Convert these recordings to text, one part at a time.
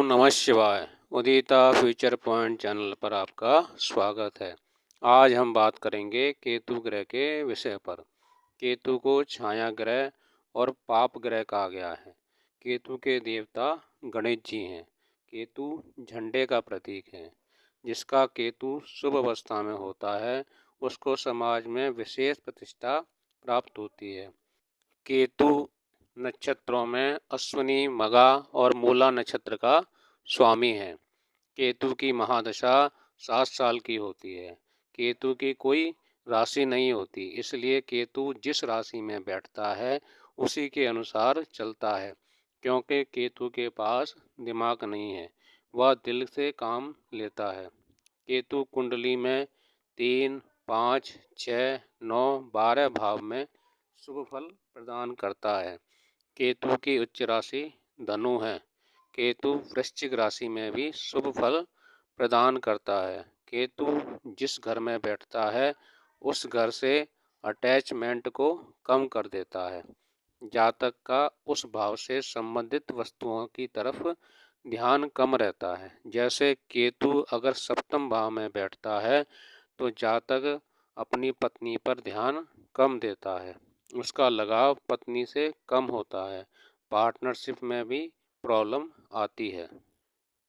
नमः शिवाय। उदिता future point channel पर आपका स्वागत है। आज हम बात करेंगे केतु ग्रह के विषय पर। केतु को छाया ग्रह और पाप ग्रह कहा गया है। केतु के देवता गणेश जी हैं। केतु झंडे का प्रतीक है। जिसका केतु शुभ अवस्था में होता है उसको समाज में विशेष प्रतिष्ठा प्राप्त होती है। केतु नक्षत्रों में अश्विनी, मघा और मूला नक्षत्र का स्वामी है। केतु की महादशा 7 साल की होती है। केतु की कोई राशि नहीं होती, इसलिए केतु जिस राशि में बैठता है उसी के अनुसार चलता है। क्योंकि केतु के पास दिमाग नहीं है, वह दिल से काम लेता है। केतु कुंडली में 3, 5, 6, 9, 12 भाव में शुभ फल प्रदान करता है। केतु की उच्च राशि धनु है। केतु वृश्चिक राशि में भी शुभ फल प्रदान करता है। केतु जिस घर में बैठता है उस घर से अटैचमेंट को कम कर देता है। जातक का उस भाव से संबंधित वस्तुओं की तरफ ध्यान कम रहता है। जैसे केतु अगर सप्तम भाव में बैठता है तो जातक अपनी पत्नी पर ध्यान कम देता है। उसका लगाव पत्नी से कम होता है। पार्टनरशिप में भी प्रॉब्लम आती है।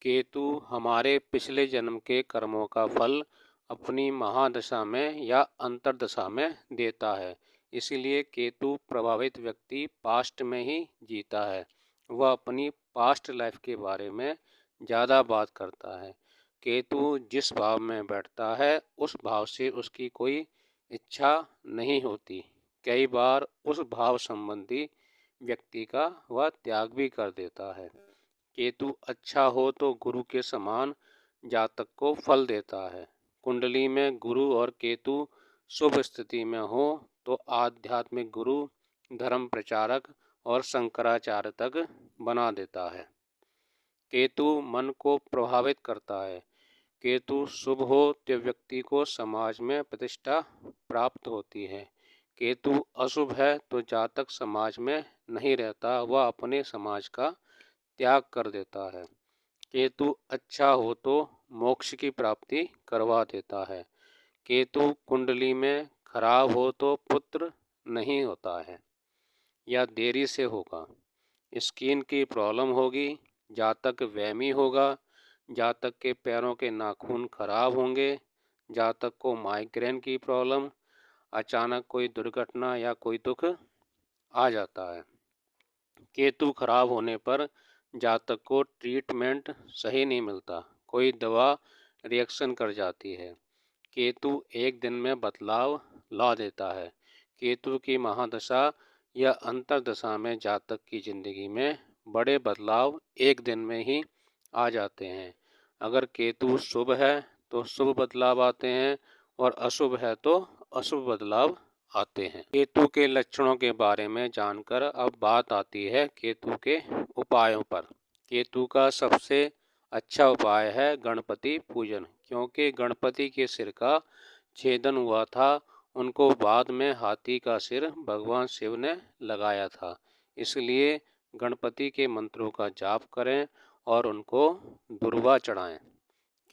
केतु हमारे पिछले जन्म के कर्मों का फल अपनी महादशा में या अंतर्दशा में देता है। इसीलिए केतु प्रभावित व्यक्ति पास्ट में ही जीता है। वह अपनी पास्ट लाइफ के बारे में ज़्यादा बात करता है। केतु जिस भाव में बैठता है उस भाव से उसकी कोई इच्छा नहीं होती। कई बार उस भाव संबंधी व्यक्ति का वह त्याग भी कर देता है। केतु अच्छा हो तो गुरु के समान जातक को फल देता है। कुंडली में गुरु और केतु शुभ स्थिति में हो तो आध्यात्मिक गुरु, धर्म प्रचारक और शंकराचार्य तक बना देता है। केतु मन को प्रभावित करता है। केतु शुभ हो तो व्यक्ति को समाज में प्रतिष्ठा प्राप्त होती है। केतु अशुभ है तो जातक समाज में नहीं रहता, वह अपने समाज का त्याग कर देता है। केतु अच्छा हो तो मोक्ष की प्राप्ति करवा देता है। केतु कुंडली में खराब हो तो पुत्र नहीं होता है या देरी से होगा। स्किन की प्रॉब्लम होगी। जातक वहमी होगा। जातक के पैरों के नाखून खराब होंगे। जातक को माइग्रेन की प्रॉब्लम, अचानक कोई दुर्घटना या कोई दुख आ जाता है। केतु खराब होने पर जातक को ट्रीटमेंट सही नहीं मिलता, कोई दवा रिएक्शन कर जाती है। केतु एक दिन में बदलाव ला देता है। केतु की महादशा या अंतर्दशा में जातक की जिंदगी में बड़े बदलाव एक दिन में ही आ जाते हैं। अगर केतु शुभ है तो शुभ बदलाव आते हैं और अशुभ है तो अशुभ बदलाव आते हैं। केतु के लक्षणों के बारे में जानकर अब बात आती है केतु के उपायों पर। केतु का सबसे अच्छा उपाय है गणपति पूजन, क्योंकि गणपति के सिर का छेदन हुआ था। उनको बाद में हाथी का सिर भगवान शिव ने लगाया था। इसलिए गणपति के मंत्रों का जाप करें और उनको दुर्वा चढ़ाएं।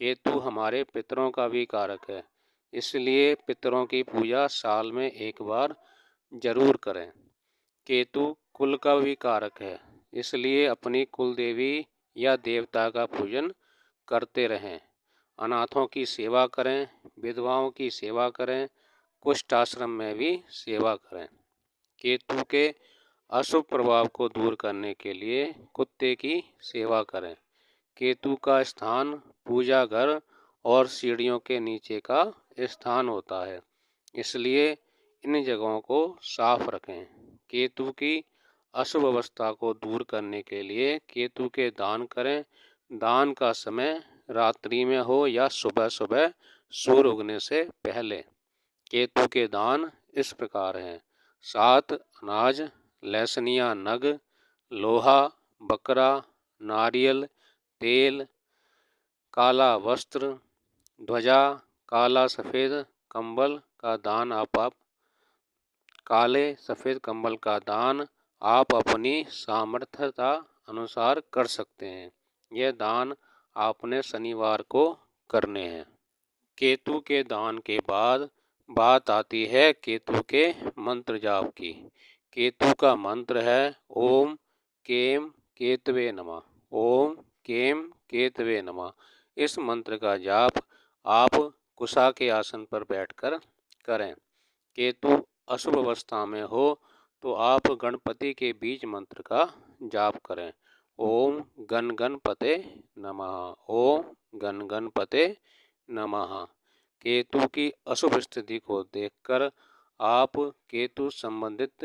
केतु हमारे पितरों का भी कारक है, इसलिए पितरों की पूजा साल में एक बार जरूर करें। केतु कुल का भी कारक है, इसलिए अपनी कुल देवी या देवता का पूजन करते रहें। अनाथों की सेवा करें, विधवाओं की सेवा करें, कुष्ठ आश्रम में भी सेवा करें। केतु के अशुभ प्रभाव को दूर करने के लिए कुत्ते की सेवा करें। केतु का स्थान पूजा घर और सीढ़ियों के नीचे का स्थान होता है, इसलिए इन जगहों को साफ रखें। केतु की अशुभ अवस्था को दूर करने के लिए केतु के दान करें। दान का समय रात्रि में हो या सुबह सुबह सूर्य उगने से पहले। केतु के दान इस प्रकार हैं: 7 अनाज, लहसनिया नग, लोहा, बकरा, नारियल, तेल, काला वस्त्र, ध्वजा, काला सफ़ेद कंबल का दान काले सफ़ेद कंबल का दान आप अपनी सामर्थ्यता अनुसार कर सकते हैं। यह दान आपने शनिवार को करने हैं। केतु के दान के बाद बात आती है केतु के मंत्र जाप की। केतु का मंत्र है ओम केम केतवे नमः। ओम केम केतवे नमः। इस मंत्र का जाप आप कुशा के आसन पर बैठकर करें। केतु अशुभ अवस्था में हो तो आप गणपति के बीज मंत्र का जाप करें। ओम गण गणपते नमः। ओम गण गणपते नमः। केतु की अशुभ स्थिति को देखकर आप केतु संबंधित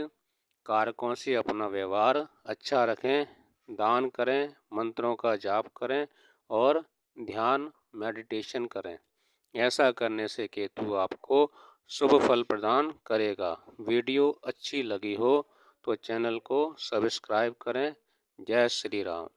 कारकों से अपना व्यवहार अच्छा रखें, दान करें, मंत्रों का जाप करें और ध्यान मेडिटेशन करें। ऐसा करने से केतु आपको शुभ फल प्रदान करेगा। वीडियो अच्छी लगी हो तो चैनल को सब्सक्राइब करें। जय श्री राम।